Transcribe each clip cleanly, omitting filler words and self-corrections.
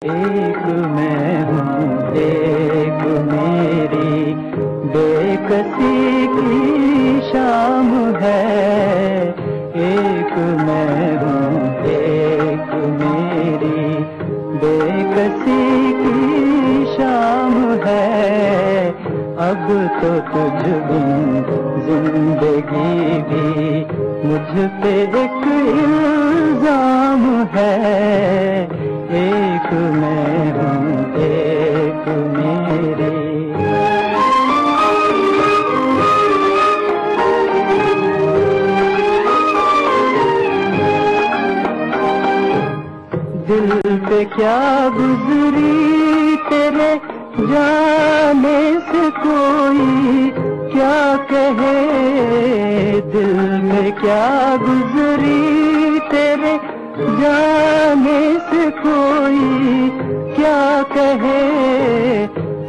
एक मैं हूँ, एक मेरी बेकसी की शाम है। एक मैं हूँ, एक मेरी बेकसी की शाम है। अब तो तुझ बिन जिंदगी भी मुझ पे एक इल्जाम है। एक मैं हूँ, एक मेरी। दिल पे क्या गुजरी तेरे जाने से कोई क्या कहे। दिल में क्या गुजरी तेरे जाने से कोई क्या कहे।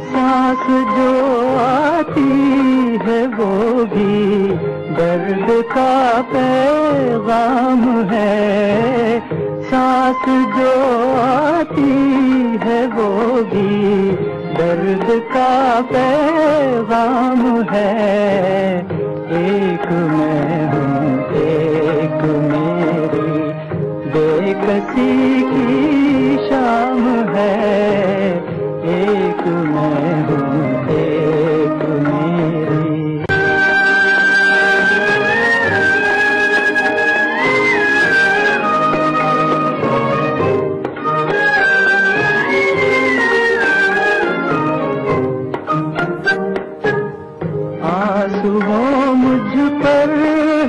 सांस जो आती है वो भी दर्द का पैगाम है। सांस जो आती है वो भी दर्द का पैगाम है। एक मैं हूँ, एक मेरी बेकसी की शाम है। एक मैं हूँ, एक मेरी। आंसू हो मुझ पर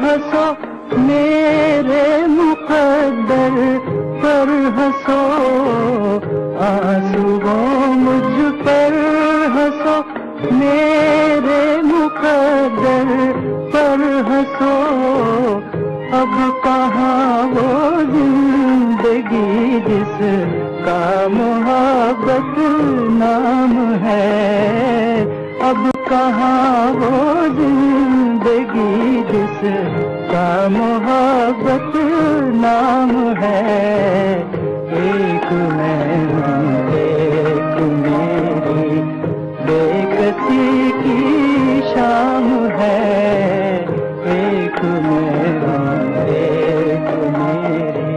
हंसो, मेरे मुकद्दर पर हंसो। आंसू हो मुझ पर हंसो, मेरे मुकद्दर पर हंसो। अब कहाँ वो जिंदगी जिसका मोहब्बत नाम है। अब कहाँ वो जिंदगी जिसका मोहब्बत नाम है। एक मैं हूँ, एक मेरी बेकसी की शाम है। एक मैं हूँ, एक मेरी।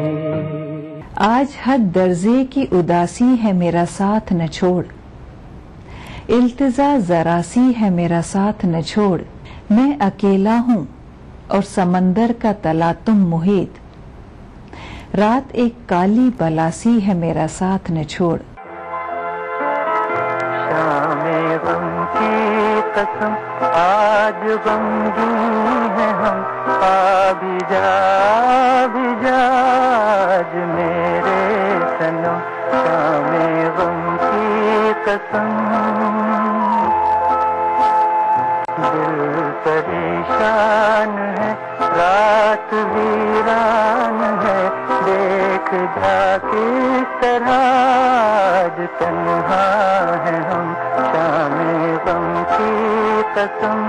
आज हद दर्जे की उदासी है मेरा साथ न छोड़। इल्तिजा जरा सी है मेरा साथ न छोड़। मैं अकेला हूँ और समंदर का तलातुम मुहीत। रात एक काली बलासी है मेरा साथ न छोड़। शामे गम की कसम आज गमगीन है हम। आ भी जा आज मेरे सनम। शामे गम की कसम। दिल परेशान है, रात वीरान है। देख जा किस तरह आज तन्हा है हम। शामे गम की कसम।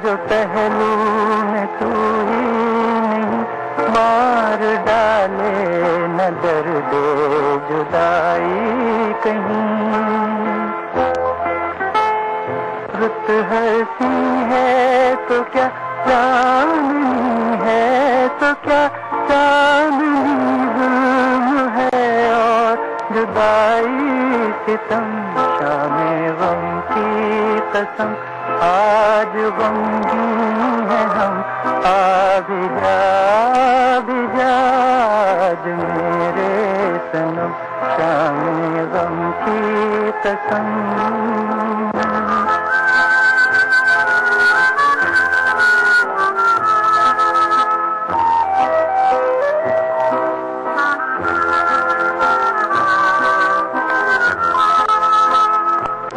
जो पहलू में तू ही नहीं मार डाले न दर्द जुदाई कहीं। रुत हंसी है तो क्या चांदनी है तो क्या चांदनी जुल्म है और जुदाई सितम। शामे गम की कसम आज गमगीन है हम। आ भी जा आज मेरे सनम। शामे गम की कसम।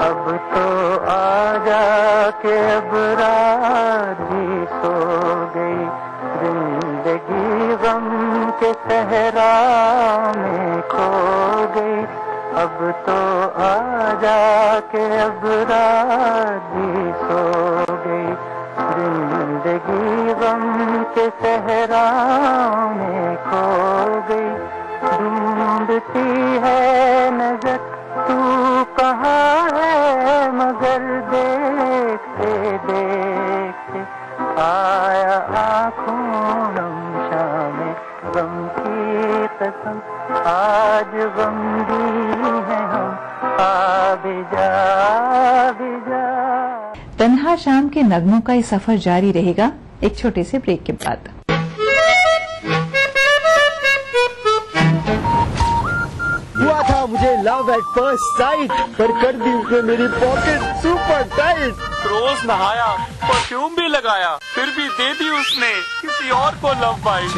अब तो आजा के अब रात भी सो गई। जिंदगी गम के सहरा में खो गई। अब तो आजा के अब रात भी सो गई, जिंदगी गम के सहराओं में खो गई। ढूंढती है नजर तू कहाँ है, मगर देखते देखते आया आँखों नम शाम गम की कसम, आज गम दी है हम, आ भी जा। तन्हा शाम के नगमों का ये सफर जारी रहेगा एक छोटे से ब्रेक के बाद। हुआ था मुझे लव एट फर्स्ट साइट, पर कर दी उसने मेरी पॉकेट सुपर टाइट। रोज नहाया, परफ्यूम भी लगाया, फिर भी दे दी उसने किसी और को लव बाइट।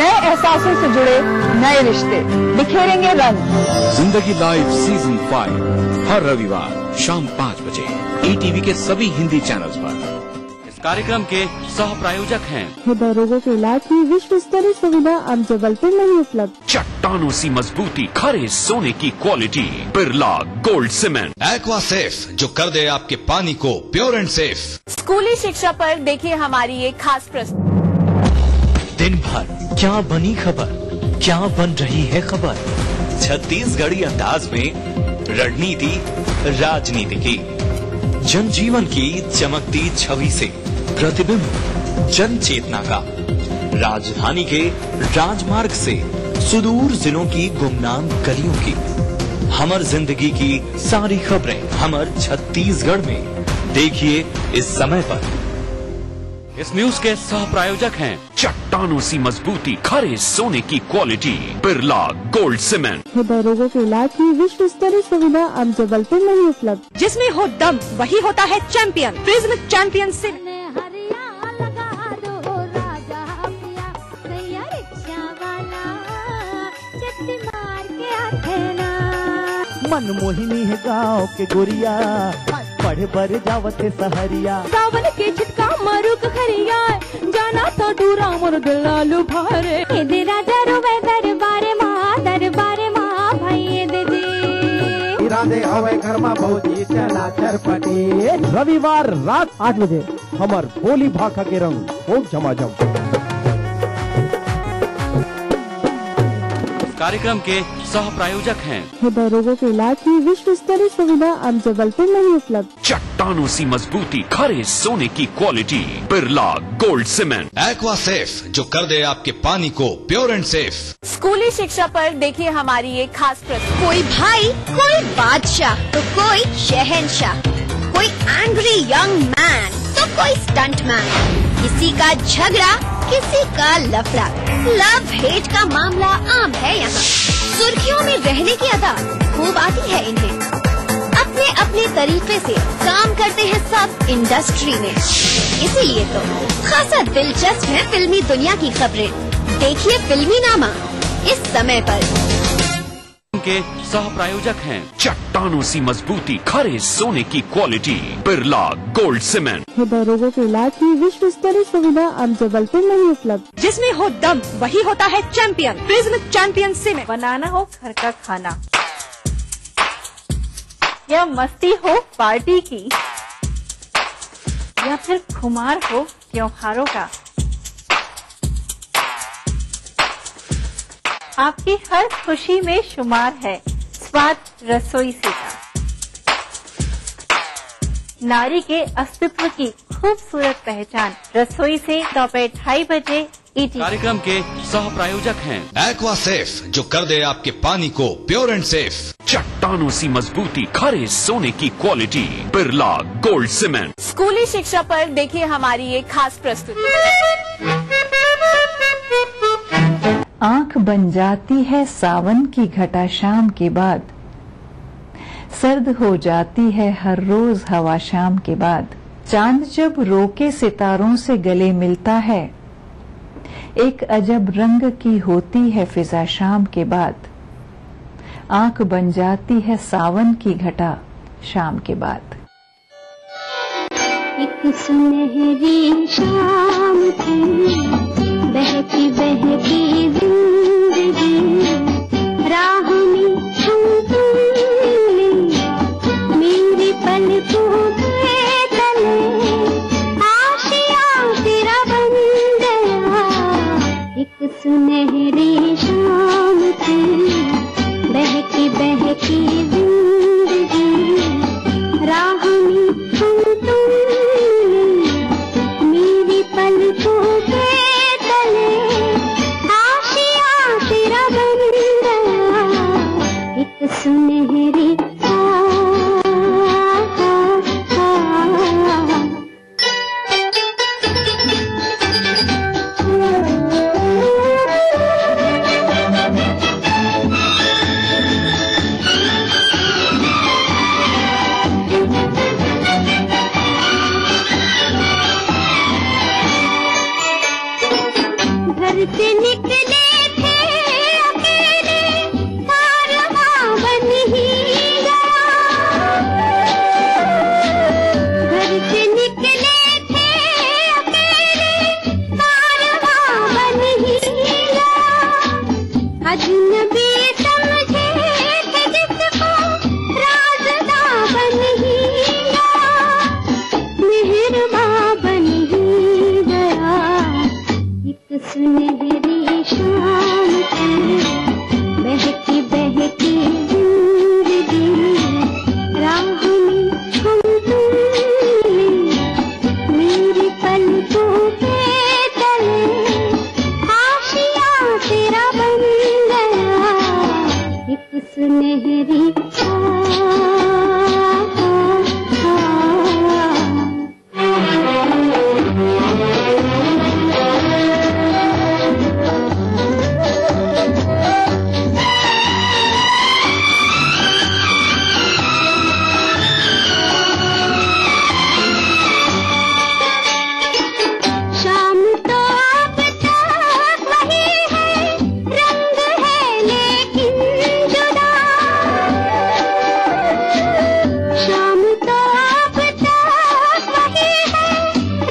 एहसासों से जुड़े नए रिश्ते बिखेरेंगे रंग। जिंदगी लाइव सीजन 5 हर रविवार शाम 5 बजे ETV के सभी हिंदी चैनल्स पर। इस कार्यक्रम के सह प्रायोजक हैं हृदय रोगों के इलाज की विश्व स्तरीय सुविधा अब जबलपुर में ही उपलब्ध। चट्टानों सी मजबूती, खरे सोने की quality, Birla gold cement. Aqua safe जो कर दे आपके पानी को प्योर एंड सेफ। स्कूली शिक्षा पर देखिए हमारी एक खास प्रस्तुति। दिन भर क्या बनी खबर, क्या बन रही है खबर, छत्तीसगढ़ी अंदाज में रणनीति राजनीति की, जनजीवन की चमकती छवि से प्रतिबिंब जन चेतना का, राजधानी के राजमार्ग से सुदूर जिलों की गुमनाम गलियों की, हमर जिंदगी की सारी खबरें हमर छत्तीसगढ़ में देखिए इस समय पर। इस न्यूज के सह प्रायोजक हैं चट्टानों सी मजबूती, खरे सोने की क्वालिटी, बिरला गोल्ड सीमेंट। हृदय रोगों के इलाज की विश्व स्तरीय सुविधा अब जबलपुर में ही उपलब्ध। जिसमें हो दम वही होता है चैंपियन। प्रिज्म चैंपियन से मनमोहिनी है गाँव के गोरिया, पढ़े बर जावते सहरिया। सावन के झटका मारुक खरिया, जाना तो दूरा मोर दिलालू भारे। दे राजा रुवे दरबारे माँ भाई दे दे। इरादे हवे घर में भौजी चला चरपटी। रविवार रात 8 बजे हमर होली भाखा के रंग खूब झमाझम। कार्यक्रम के सह प्रायोजक हैं हृदय रोगों के इलाज की विश्व स्तरीय सुविधा अब जबलपुर में ही उपलब्ध। चट्टानों सी मजबूती, खरे सोने की quality, Birla gold cement. Aqua safe जो कर दे आपके पानी को प्योर एंड सेफ। स्कूली शिक्षा पर देखिए हमारी एक खास प्रस्तुति। कोई भाई, कोई बादशाह तो कोई शहंशाह, कोई एंग्री यंग मैन तो कोई स्टंट मैन, किसी का झगड़ा किसी का लफड़ा, लव हेट का मामला आम है यहाँ। सुर्खियों में रहने की अदा खूब आती है इन्हें, अपने अपने तरीके से काम करते हैं सब इंडस्ट्री में। इसीलिए तो खासा दिलचस्प है फिल्मी दुनिया की खबरें। देखिए फिल्मी नामा इस समय पर। के सह प्रायोजक हैं चट्टानों सी मजबूती, खरे सोने की क्वालिटी, बिरला गोल्ड सीमेंट। हृदय रोगों के इलाज की विश्व स्तरीय सुविधा अब जबलपुर में ही उपलब्ध। जिसमें हो दम वही होता है चैंपियन। प्रिज्म चैंपियन से में बनाना हो घर का खाना या मस्ती हो पार्टी की, या फिर खुमार हो त्योहारों का, आपकी हर खुशी में शुमार है स्वाद रसोई से का। नारी के अस्तित्व की खूबसूरत पहचान रसोई से दोपहर 2:30 बजे ETV। कार्यक्रम के सह प्रायोजक हैं एक्वा सेफ जो कर दे आपके पानी को प्योर एंड सेफ। चट्टानों सी मजबूती, खरे सोने की क्वालिटी, बिरला गोल्ड सीमेंट। स्कूली शिक्षा पर देखिए हमारी एक खास प्रस्तुति। आंख बन जाती है सावन की घटा शाम के बाद, सर्द हो जाती है हर रोज हवा शाम के बाद। चांद जब रोके सितारों से गले मिलता है, एक अजब रंग की होती है फिजा शाम के बाद। आंख बन जाती है सावन की घटा शाम के बाद। एक सुनहरी शाम थी, बहती बहती जिंदगी, राह में हम तुमने मेरी पलकों के तले, आशियां तेरा बन गया। एक सुनहरी शाम थी, बहती बहती जिंदगी, राह में हम तुमने मेरी पलकों के तले, आशियां तेरा बन गया। एक सुनहरी घर से निकले थे अकेले, कारवां बन ही गया। घर से निकले थे अकेले, कारवां बन ही गया। अजनबी समझे थे जिसको, राज़दां बन ही गया। मेहरबां बन ही गया। एक सुनहरी शाम थी, बहती बहती जिंदगी, राह में हम तुमने मेरी पलकों के तले, आशियां तेरा बन गया। एक सुनहरी शाम तो अब तक वही है, रंग है लेकिन जुदा। शाम तो अब तक वही है,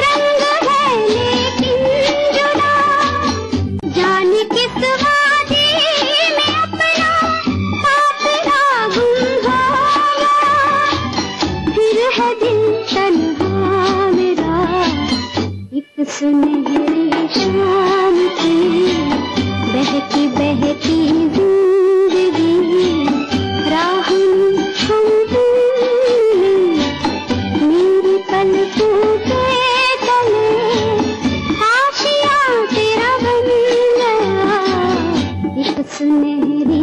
रंग है लेकिन जुदा। जाने किस वादी में अपना काफिला गुम होगा, फिर है दिल तन्हा मेरा। एक सुनहरी शाम थी, बहती बहती जिंदगी, राह में हम तुमने मेरी पलकों के तले, आशियां तेरा बन गया। एक सुनहरी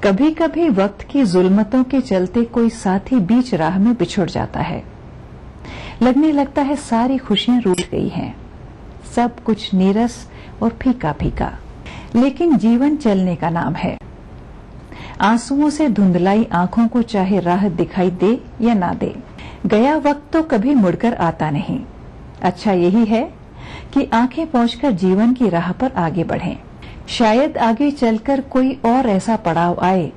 कभी कभी वक्त की जुल्मतों के चलते कोई साथी बीच राह में बिछुड़ जाता है। लगने लगता है सारी खुशियां रूठ गई हैं, सब कुछ नीरस और फीका फीका। लेकिन जीवन चलने का नाम है। आंसुओं से धुंधलाई आंखों को चाहे राह दिखाई दे या ना दे, गया वक्त तो कभी मुड़कर आता नहीं। अच्छा यही है कि आंखें पहुंचकर जीवन की राह पर आगे बढ़ें। शायद आगे चलकर कोई और ऐसा पड़ाव आए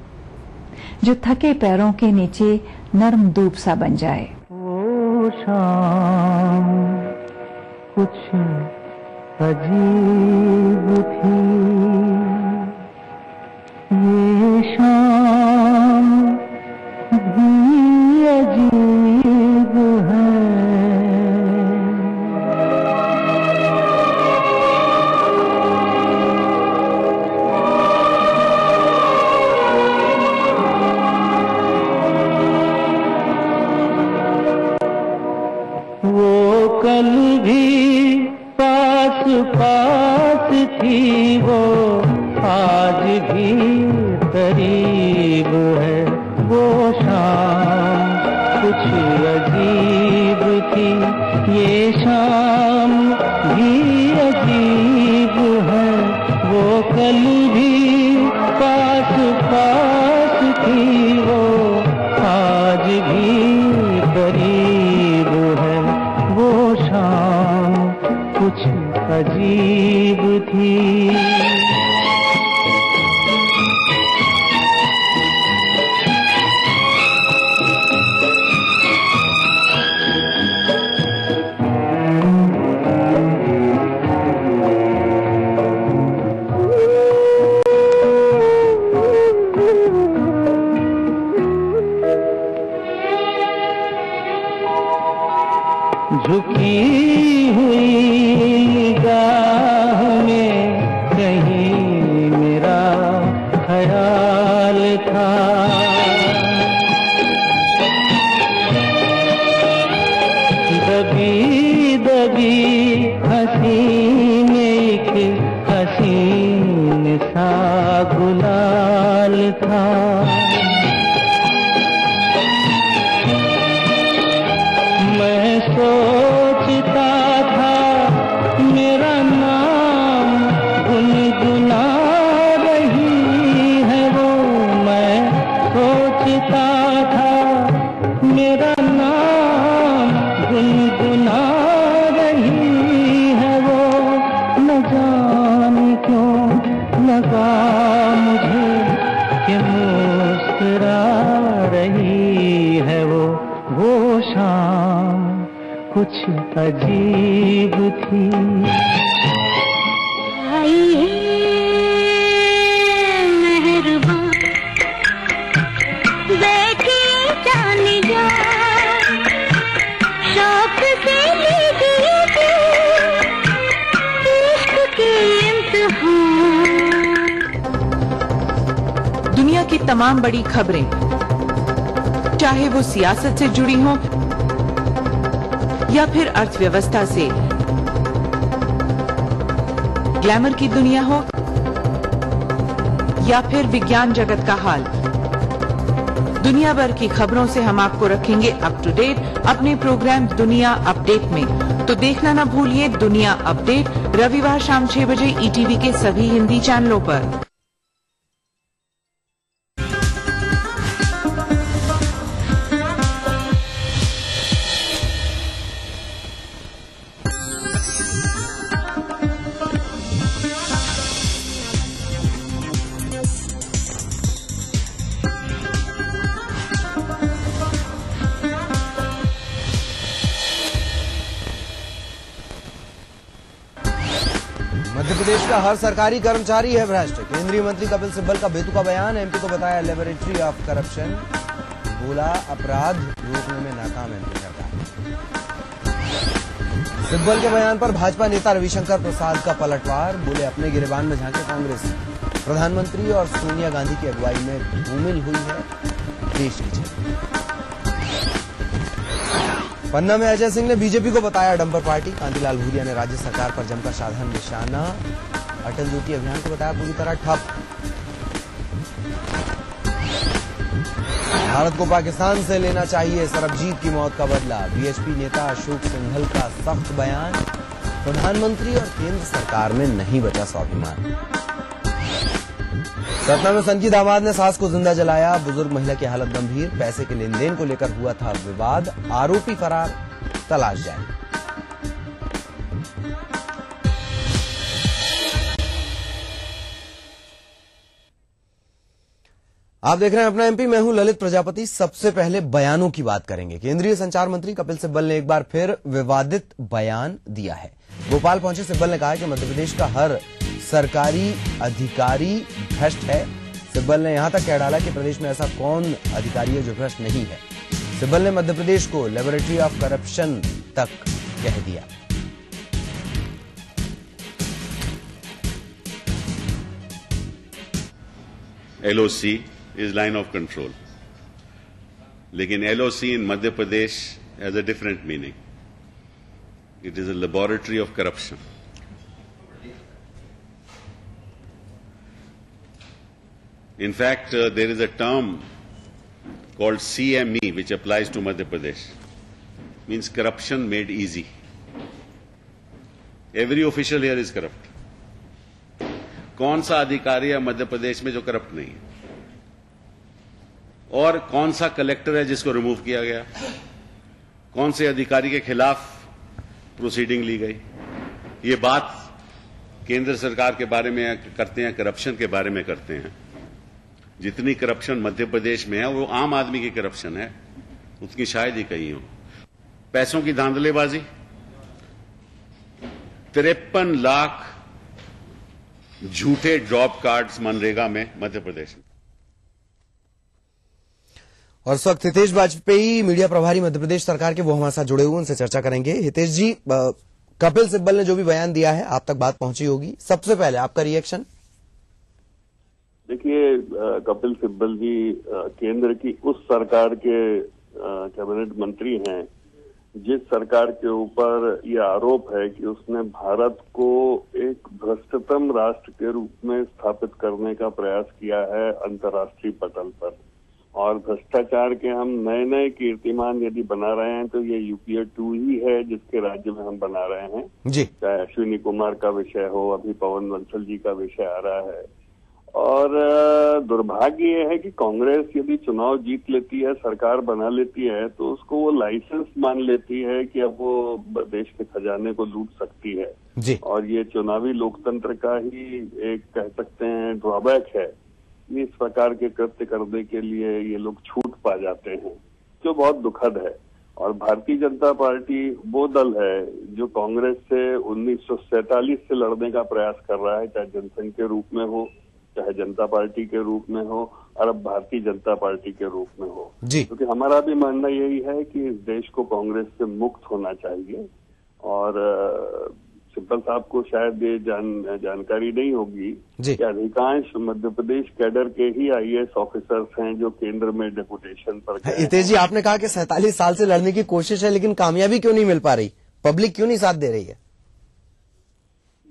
जो थके पैरों के नीचे नरम दूब सा बन जाए। वो शाम कुछ अजीब थी, ये शाम भी अजीब है। वो कल भी पास पास थी, वो आज भी करीब है। वो शाम कुछ अजीब थी, ये शाम भी अजीब है। वो कल भी था। मैं सोचता था मेरा नाम गुनगुना रही है वो, मैं सोचता था मेरा नाम गुनगुना रही है वो, न जाने क्यों लगा मुझे कि मुस्कुरा रही है वो शाम कुछ अजीब थी। मेहरबान देखिए जाने जा, शौक से लीजिए इश्क के इम्तिहान। दुनिया की तमाम बड़ी खबरें, चाहे वो सियासत से जुड़ी हों या फिर अर्थव्यवस्था से, ग्लैमर की दुनिया हो या फिर विज्ञान जगत का हाल, दुनिया भर की खबरों से हम आपको रखेंगे अप टू डेट अपने प्रोग्राम दुनिया अपडेट में। तो देखना ना भूलिए दुनिया अपडेट, रविवार शाम 6 बजे ईटीवी के सभी हिंदी चैनलों पर। मध्य प्रदेश का हर सरकारी कर्मचारी है भ्रष्ट। केंद्रीय मंत्री कपिल सिब्बल का बेतुका बयान। एमपी को बताया लेबोरेटरी ऑफ करप्शन। बोला अपराध रोकने में नाकाम एमपी सरकार। सिब्बल के बयान पर भाजपा नेता रविशंकर प्रसाद का पलटवार। बोले अपने गिरेबान में झांके कांग्रेस। प्रधानमंत्री और सोनिया गांधी की अगुवाई में धूमिल हुई है देश की छवि। पन्ना में अजय सिंह ने बीजेपी को बताया डंपर पार्टी। कांतिलाल भूरिया ने राज्य सरकार पर जमकर साधा निशाना। अटल ज्योति अभियान को बताया पूरी तरह ठप। भारत को पाकिस्तान से लेना चाहिए सरबजीत की मौत का बदला। बीएचपी नेता अशोक सिंघल का सख्त बयान। प्रधानमंत्री और केंद्र सरकार में नहीं बचा स्वाभिमान। सतना में सन की दामाद ने सास को जिंदा जलाया। बुजुर्ग महिला की हालत गंभीर। पैसे के लेन देन को लेकर हुआ था विवाद। आरोपी फरार, तलाश जारी। आप देख रहे हैं अपना एमपी, मैं हूं ललित प्रजापति। सबसे पहले बयानों की बात करेंगे। केंद्रीय संचार मंत्री कपिल सिब्बल ने एक बार फिर विवादित बयान दिया है। भोपाल पहुंचे सिब्बल ने कहा कि मध्य प्रदेश का हर सरकारी अधिकारी भ्रष्ट है। सिब्बल ने यहां तक कह डाला कि प्रदेश में ऐसा कौन अधिकारी है जो भ्रष्ट नहीं है। सिब्बल ने मध्य प्रदेश को लेबोरेटरी ऑफ करप्शन तक कह दिया। LOC is line of control, लेकिन LOC in Madhya Pradesh has a different meaning. It is a laboratory of corruption. In fact, there is a term called CME which applies to Madhya Pradesh. Means corruption made easy. Every official here is corrupt. कौन सा अधिकारी है मध्य प्रदेश में जो corrupt नहीं है? और कौन सा कलेक्टर है जिसको रिमूव किया गया? कौन से अधिकारी के खिलाफ प्रोसीडिंग ली गई? ये बात केंद्र सरकार के बारे में करते हैं, करप्शन के बारे में करते हैं। जितनी करप्शन मध्य प्रदेश में है वो आम आदमी की करप्शन है, उतनी शायद ही कहीं हो। पैसों की धांधलेबाजी, 53 लाख झूठे जॉब कार्ड्स मनरेगा में मध्य प्रदेश में। और इस वक्त हितेश वाजपेयी मीडिया प्रभारी मध्य प्रदेश सरकार के, वो हमारे साथ जुड़े हुए, उनसे चर्चा करेंगे। हितेश जी, कपिल सिब्बल ने जो भी बयान दिया है आप तक बात पहुंची होगी, सबसे पहले आपका रिएक्शन। देखिए, कपिल सिब्बल जी केंद्र की उस सरकार के कैबिनेट मंत्री हैं जिस सरकार के ऊपर ये आरोप है कि उसने भारत को एक भ्रष्टतम राष्ट्र के रूप में स्थापित करने का प्रयास किया है अंतर्राष्ट्रीय पटल पर, और भ्रष्टाचार के हम नए नए कीर्तिमान यदि बना रहे हैं तो ये यूपीए 2 ही है जिसके राज्य में हम बना रहे हैं जी। चाहे अश्विनी कुमार का विषय हो, अभी पवन बंसल जी का विषय आ रहा है। और दुर्भाग्य ये है कि कांग्रेस यदि चुनाव जीत लेती है, सरकार बना लेती है, तो उसको वो लाइसेंस मान लेती है कि अब वो देश के खजाने को लूट सकती है जी। और ये चुनावी लोकतंत्र का ही एक कह सकते हैं ड्रॉबैक है। इस प्रकार के कृत्य करने के लिए ये लोग छूट पा जाते हैं, जो बहुत दुखद है। और भारतीय जनता पार्टी वो दल है जो कांग्रेस से 1947 से लड़ने का प्रयास कर रहा है, चाहे जनसंघ के रूप में हो, चाहे जनता पार्टी के रूप में हो, और अब भारतीय जनता पार्टी के रूप में हो जी। क्योंकि हमारा भी मानना यही है कि इस देश को कांग्रेस से मुक्त होना चाहिए। और सिब्बल साहब को शायद ये जानकारी नहीं होगी कि अधिकांश मध्य प्रदेश कैडर के ही आईएएस ऑफिसर्स हैं जो केंद्र में डेपुटेशन पर गए। हितेश जी, आपने कहा कि 47 साल से लड़ने की कोशिश है, लेकिन कामयाबी क्यों नहीं मिल पा रही? पब्लिक क्यों नहीं साथ दे रही है?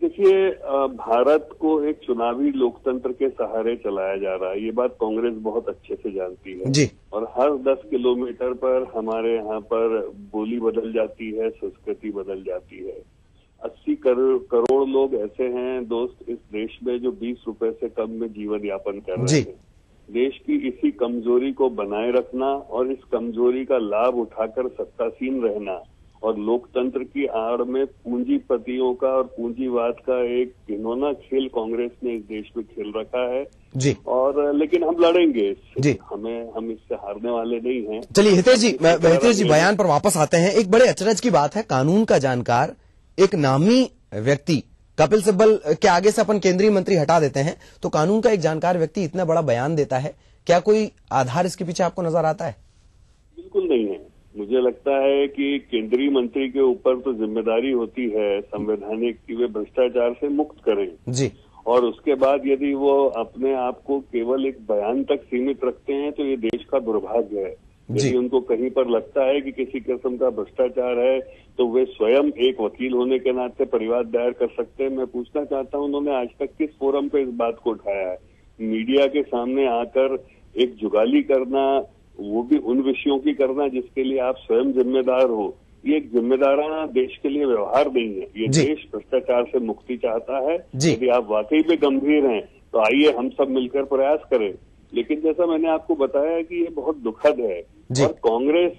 देखिए, भारत को एक चुनावी लोकतंत्र के सहारे चलाया जा रहा है, ये बात कांग्रेस बहुत अच्छे से जानती है जी। और हर 10 किलोमीटर पर हमारे यहाँ पर बोली बदल जाती है, संस्कृति बदल जाती है। 80 करोड़ लोग ऐसे हैं दोस्त इस देश में जो 20 रुपए से कम में जीवन यापन कर रहे हैं। देश की इसी कमजोरी को बनाए रखना और इस कमजोरी का लाभ उठाकर सत्तासीन रहना और लोकतंत्र की आड़ में पूंजीपतियों का और पूंजीवाद का एक घिनौना खेल कांग्रेस ने इस देश में खेल रखा है जी। और लेकिन हम लड़ेंगे जी, हम इससे हारने वाले नहीं हैं। चलिए हितेश जी बयान पर वापस आते हैं। एक बड़े अचरज की बात है, कानून का जानकार एक नामी व्यक्ति कपिल सिब्बल के आगे से अपन केंद्रीय मंत्री हटा देते हैं, तो कानून का एक जानकार व्यक्ति इतना बड़ा बयान देता है, क्या कोई आधार इसके पीछे आपको नजर आता है? बिल्कुल नहीं है। मुझे लगता है कि केंद्रीय मंत्री के ऊपर तो जिम्मेदारी होती है संवैधानिक कि वे भ्रष्टाचार से मुक्त करें जी। और उसके बाद यदि वो अपने आप को केवल एक बयान तक सीमित रखते हैं तो ये देश का दुर्भाग्य है। यदि उनको कहीं पर लगता है कि किसी किस्म का भ्रष्टाचार है तो वे स्वयं एक वकील होने के नाते परिवाद दायर कर सकते हैं। मैं पूछना चाहता हूं, उन्होंने आज तक किस फोरम पे इस बात को उठाया है? मीडिया के सामने आकर एक जुगाली करना, वो भी उन विषयों की करना जिसके लिए आप स्वयं जिम्मेदार हो, ये एक जिम्मेदाराना देश के लिए व्यवहार नहीं है। ये देश भ्रष्टाचार से मुक्ति चाहता है। यदि आप वाकई में गंभीर हैं तो आइए हम सब मिलकर प्रयास करें। लेकिन जैसा मैंने आपको बताया कि ये बहुत दुखद है और कांग्रेस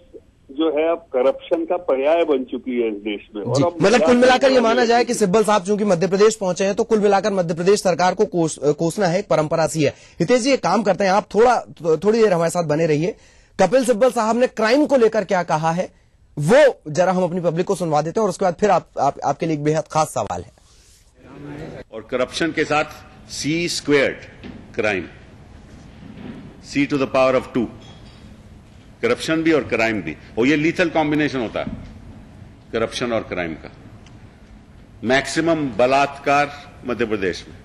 जो है अब करप्शन का पर्याय बन चुकी है इस देश में। और अब मतलब कुल मिलाकर ये माना जाए कि सिब्बल साहब चूंकि मध्य प्रदेश पहुंचे हैं तो कुल मिलाकर मध्य प्रदेश सरकार को कोसना है, एक परंपरा सी है। हितेश जी एक काम करते हैं, आप थोड़ी देर हमारे साथ बने रहिए। कपिल सिब्बल साहब ने क्राइम को लेकर क्या कहा है वो जरा हम अपनी पब्लिक को सुनवा देते हैं और उसके बाद फिर आपके लिए एक बेहद खास सवाल है। और करप्शन के साथ C² crime, C to the power of 2, corruption भी और क्राइम भी, और ये लीथल कॉम्बिनेशन होता है करप्शन और क्राइम का। मैक्सिमम बलात्कार मध्य प्रदेश में,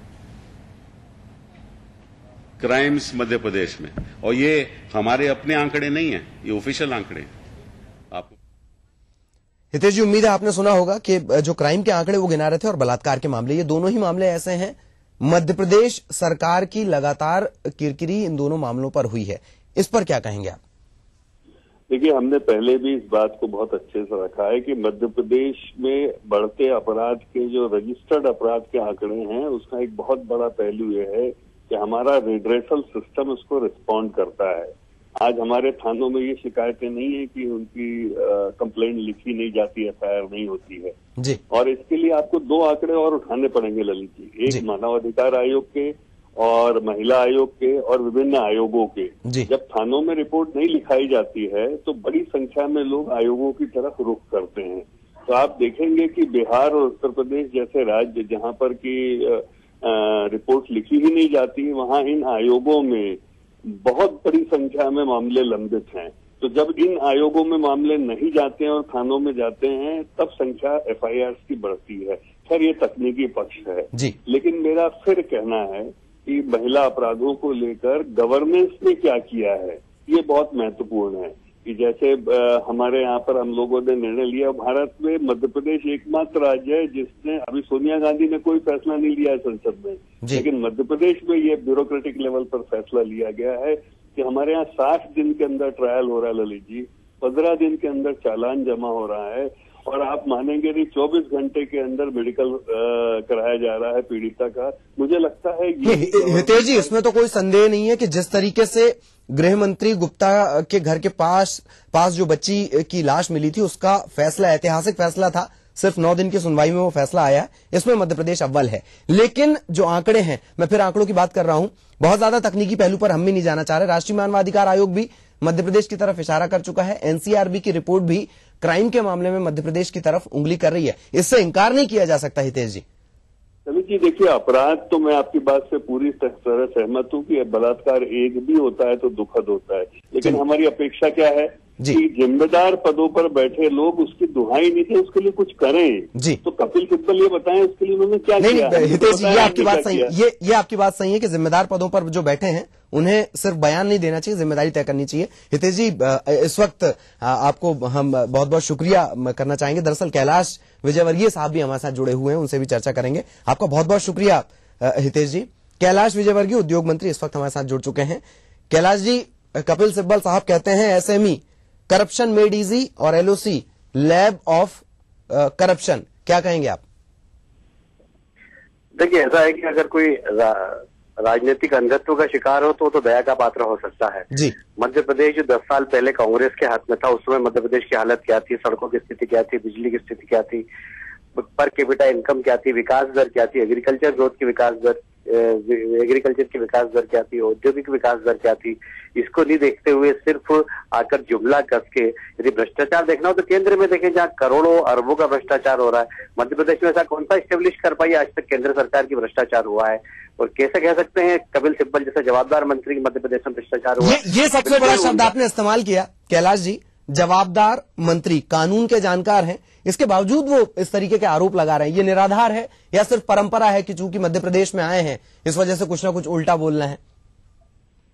क्राइम्स मध्य प्रदेश में, और ये हमारे अपने आंकड़े नहीं है, ये ऑफिशियल आंकड़े हैं। आपको हितेश जी उम्मीद है आपने सुना होगा कि जो क्राइम के आंकड़े वो गिना रहे थे और बलात्कार के मामले, ये दोनों ही मामले ऐसे हैं मध्य प्रदेश सरकार की लगातार किरकिरी इन दोनों मामलों पर हुई है। इस पर क्या कहेंगे आप? देखिए, हमने पहले भी इस बात को बहुत अच्छे से रखा है कि मध्य प्रदेश में बढ़ते अपराध के जो रजिस्टर्ड अपराध के आंकड़े हैं उसका एक बहुत बड़ा पहलू ये है कि हमारा रिड्रेसल सिस्टम उसको रिस्पॉन्ड करता है। आज हमारे थानों में ये शिकायतें नहीं है कि उनकी कंप्लेंट लिखी नहीं जाती, FIR नहीं होती है जी। और इसके लिए आपको 2 आंकड़े और उठाने पड़ेंगे ललित जी, एक मानवाधिकार आयोग के और महिला आयोग के और विभिन्न आयोगों के। जब थानों में रिपोर्ट नहीं लिखाई जाती है तो बड़ी संख्या में लोग आयोगों की तरफ रुख करते हैं। तो आप देखेंगे कि बिहार और उत्तर प्रदेश जैसे राज्य जहां पर की रिपोर्ट लिखी ही नहीं जाती, वहां इन आयोगों में बहुत बड़ी संख्या में मामले लंबित हैं। तो जब इन आयोगों में मामले नहीं जाते हैं और थानों में जाते हैं तब संख्या FIRs की बढ़ती है। खैर ये तकनीकी पक्ष है जी। लेकिन मेरा फिर कहना है कि महिला अपराधों को लेकर गवर्नेंस ने क्या किया है ये बहुत महत्वपूर्ण है। कि जैसे हमारे यहाँ पर हम लोगों ने निर्णय लिया, भारत में मध्य प्रदेश एकमात्र राज्य है जिसने, अभी सोनिया गांधी ने कोई फैसला नहीं लिया है संसद में, लेकिन मध्य प्रदेश में ये ब्यूरोक्रेटिक लेवल पर फैसला लिया गया है कि हमारे यहाँ 60 दिन के अंदर ट्रायल हो रहा है ललित जी, 15 दिन के अंदर चालान जमा हो रहा है, और आप मानेंगे नहीं 24 घंटे के अंदर मेडिकल कराया जा रहा है पीड़िता का। मुझे लगता है हितेश जी, इसमें तो कोई संदेह नहीं है कि जिस तरीके से गृह मंत्री गुप्ता के घर के पास जो बच्ची की लाश मिली थी, उसका फैसला ऐतिहासिक फैसला था, सिर्फ 9 दिन की सुनवाई में वो फैसला आया, इसमें मध्य प्रदेश अव्वल है। लेकिन जो आंकड़े हैं, मैं फिर आंकड़ों की बात कर रहा हूं, बहुत ज्यादा तकनीकी पहलू पर हम भी नहीं जाना चाह रहे। राष्ट्रीय मानवाधिकार आयोग भी मध्य प्रदेश की तरफ इशारा कर चुका है, एनसीआरबी की रिपोर्ट भी क्राइम के मामले में मध्य प्रदेश की तरफ उंगली कर रही है, इससे इंकार नहीं किया जा सकता। हितेश जी, समित जी देखिए, अपराध तो मैं आपकी बात से पूरी तरह सहमत हूँ कि बलात्कार एक भी होता है तो दुखद होता है, लेकिन हमारी अपेक्षा क्या है कि जिम्मेदार पदों पर बैठे लोग उसकी दुहाई नहीं थे, उसके लिए कुछ करें जी। तो कपिल सिब्बल ये बताएं उसके लिए उन्होंने क्या किया? नहीं हितेश जी, ये आपकी बात सही है, ये आपकी बात सही है कि जिम्मेदार पदों पर जो बैठे हैं उन्हें सिर्फ बयान नहीं देना चाहिए, जिम्मेदारी तय करनी चाहिए। हितेश जी, इस वक्त आपको हम बहुत बहुत शुक्रिया करना चाहेंगे। दरअसल कैलाश विजयवर्गीय साहब भी हमारे साथ जुड़े हुए हैं, उनसे भी चर्चा करेंगे। आपका बहुत बहुत शुक्रिया हितेश जी। कैलाश विजयवर्गीय उद्योग मंत्री इस वक्त हमारे साथ जुड़ चुके हैं। कैलाश जी, कपिल सिब्बल साहब कहते हैं एसएमई करप्शन मेड इजी और एलओसी लैब ऑफ करप्शन, क्या कहेंगे आप? देखिए, ऐसा है कि अगर कोई राजनीतिक अंधत्व का शिकार हो तो दया का पात्र हो सकता है जी। मध्य प्रदेश जो 10 साल पहले कांग्रेस के हाथ में था, उस समय मध्य प्रदेश की हालत क्या थी, सड़कों की स्थिति क्या थी, बिजली की स्थिति क्या थी, पर कैपिटा इनकम क्या थी, विकास दर क्या थी, एग्रीकल्चर ग्रोथ की विकास दर, एग्रीकल्चर की विकास दर क्या थी, औद्योगिक विकास दर क्या थी, इसको नहीं देखते हुए सिर्फ आकर जुमला कस के यदि भ्रष्टाचार देखना हो तो केंद्र में देखें, जहाँ करोड़ों अरबों का भ्रष्टाचार हो रहा है। मध्य प्रदेश में ऐसा कौन सा स्टेब्लिश कर पाई आज तक केंद्र सरकार की भ्रष्टाचार हुआ है? और कैसे कह सकते हैं कपिल सिब्बल जैसे जवाबदार मंत्री मध्य प्रदेश में भ्रष्टाचार हुआ? ये सबसे बड़ा शब्द आपने इस्तेमाल किया कैलाश जी, जवाबदार मंत्री, कानून के जानकार हैं, इसके बावजूद वो इस तरीके के आरोप लगा रहे हैं। ये निराधार है या सिर्फ परंपरा है कि चूंकि मध्य प्रदेश में आए हैं इस वजह से कुछ ना कुछ उल्टा बोलना है?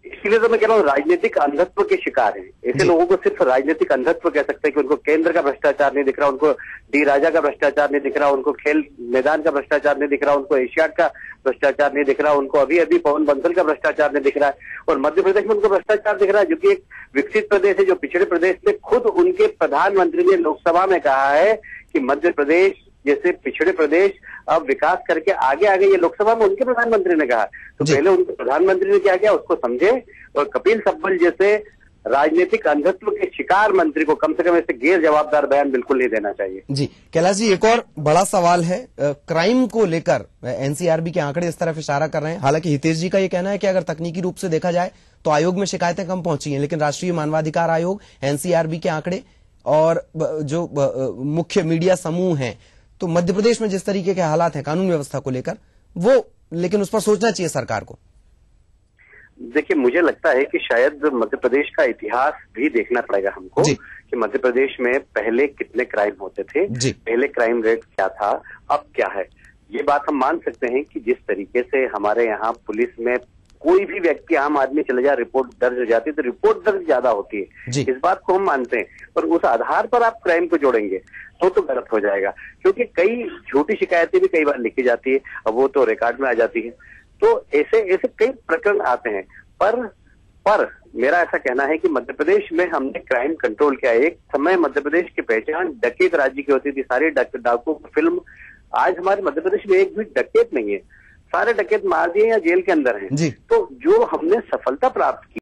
इसलिए तो मैं कह रहा हूँ राजनीतिक अंधत्व के शिकार है। ऐसे लोगों को सिर्फ राजनीतिक अंधत्व कह सकते हैं कि उनको केंद्र का भ्रष्टाचार नहीं दिख रहा, उनको डी राजा का भ्रष्टाचार नहीं दिख रहा, उनको खेल मैदान का भ्रष्टाचार नहीं दिख रहा, उनको एशियाड का भ्रष्टाचार नहीं दिख रहा, उनको अभी पवन बंसल का भ्रष्टाचार नहीं दिख रहा है। और मध्य प्रदेश में उनको भ्रष्टाचार दिख रहा है, जो कि एक विकसित प्रदेश है, जो पिछड़े प्रदेश में खुद उनके प्रधानमंत्री ने लोकसभा में कहा है कि मध्य प्रदेश जैसे पिछड़े प्रदेश अब विकास करके आगे आ गए। ये लोकसभा में उनके प्रधानमंत्री ने कहा, तो पहले उनके प्रधानमंत्री ने क्या किया उसको समझे। और कपिल सिब्बल जैसे राजनीतिक अंधत्व के शिकार मंत्री को कम से कम ऐसे गैर जवाबदार बयान बिल्कुल नहीं देना चाहिए जी। कैलाश जी, एक और बड़ा सवाल है क्राइम को लेकर, एनसीआरबी के आंकड़े इस तरफ इशारा कर रहे हैं। हालांकि हितेश जी का ये कहना है कि अगर तकनीकी रूप से देखा जाए तो आयोग में शिकायतें कम पहुंची हैं, लेकिन राष्ट्रीय मानवाधिकार आयोग, एनसीआरबी के आंकड़े और जो मुख्य मीडिया समूह हैं, तो मध्य प्रदेश में जिस तरीके के हालात हैं कानून व्यवस्था को लेकर, वो लेकिन उस पर सोचना चाहिए सरकार को। देखिए, मुझे लगता है कि शायद मध्य प्रदेश का इतिहास भी देखना पड़ेगा हमको कि मध्य प्रदेश में पहले कितने क्राइम होते थे, पहले क्राइम रेट क्या था, अब क्या है। ये बात हम मान सकते हैं कि जिस तरीके से हमारे यहाँ पुलिस में कोई भी व्यक्ति, आम आदमी चले जाए, रिपोर्ट दर्ज हो जाती है तो रिपोर्ट दर्ज ज्यादा होती है, इस बात को हम मानते हैं। पर उस आधार पर आप क्राइम को जोड़ेंगे तो गलत हो जाएगा, क्योंकि कई झूठी शिकायतें भी कई बार लिखी जाती है, अब वो तो रिकॉर्ड में आ जाती है। तो ऐसे कई प्रकरण आते हैं। पर मेरा ऐसा कहना है कि मध्य प्रदेश में हमने क्राइम कंट्रोल किया। एक समय मध्य प्रदेश की पहचान डकैत राज्य की होती थी, सारी डाकू फिल्म। आज हमारे मध्य प्रदेश में एक भी डकैत नहीं है, सारे डकैत मार दिए या जेल के अंदर हैं। तो जो हमने सफलता प्राप्त की